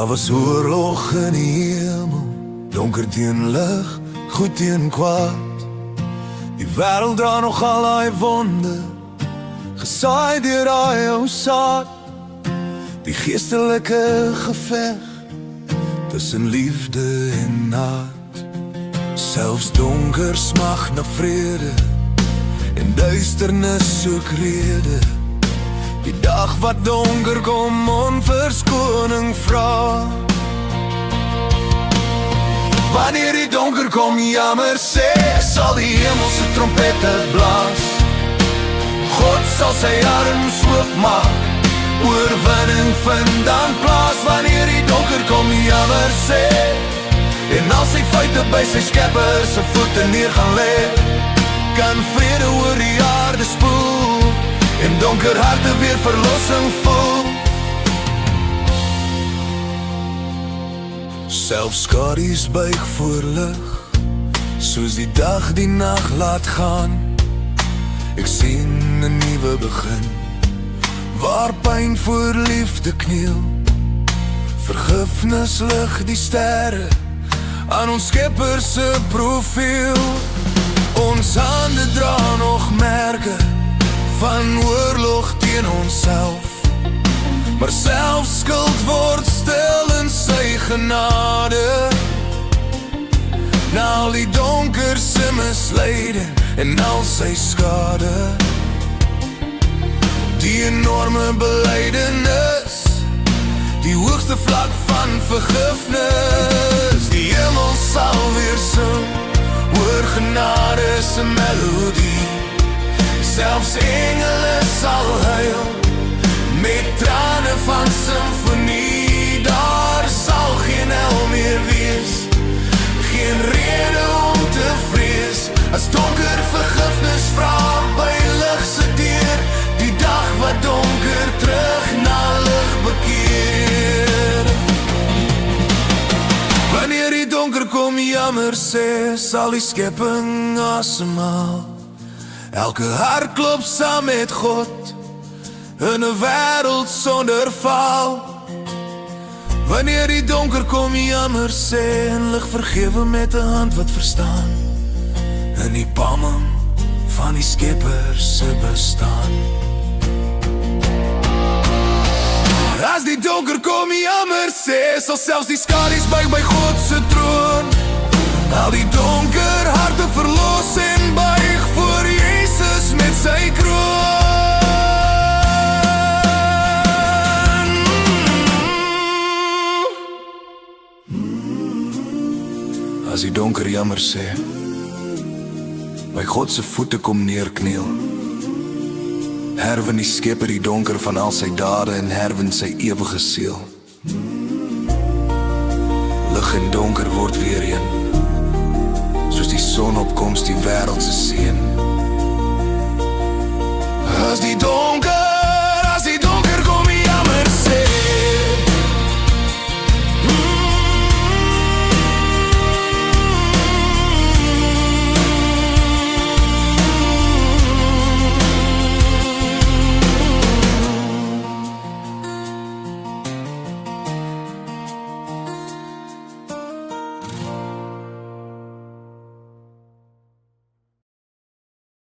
Daar was oorlog in die hemel, donker teen lig, goed teen kwaad. Die wêreld dra nog al daai wonde, gesaai deur daai ou saad. Die geestelike geveg tussen liefde en haat. Selfs donker smag na vrede en duisternis soek rede. Die dag wat donker kom onverskoning vra. Wanneer die donker kom jammer sê, sal die hemelse trompette blaas. God sal sy arms oopmaak, oorwinning vind aan plaas. Wanneer die donker kom jammer sê, en al sy feite by sy skepper se voete neer gaan lê, kan vrede oor die aarde spoel en donker harte weer verlossing voel. Selfs skadu's buig voor lig, soos die dag die nag laat gaan. Ek sien 'n nuwe begin, waar pyn voor liefde kniel. Vergifnis lig die sterre aan ons Skepper se profiel. Ons hande dra nog merke van oorlog teen onsself, maar selfs skuld word stil in sy genade. Na al die donker se misleiding en al sy skade, die enorme belydenis, die hoogste vlak van vergifnis. Die hemel sal weer sing oor genade se melodie. Selfs engele sal huil met trane van simfonie. Daar sal geen hel meer wees, geen rede om te vrees, as donker vergifnis vra by lig se deur. Die dag wat donker terug na lig bekeer. Wanneer die donker kom jammer sê, sal die skepping asemhaal. Elke hart klop saam met God in 'n wêreld sonder faal. Wanneer die donker kom jammer sê, en lig vergewe met 'n hand wat verstaan, in die palme van die Skepper se bestaan. As die donker kom jammer sê, sal selfs die skadu's buig by God se troon. Al die donker harte verlos en buig voor Jesus met sy kroon. As die donker jammer sê, by God se voete kom neerkniel, herwin die Skepper die donker van al sy dade en herwin sy ewige siel. Lig en donker word weer een, soos die sonopkoms die wêreld se seën. As die donker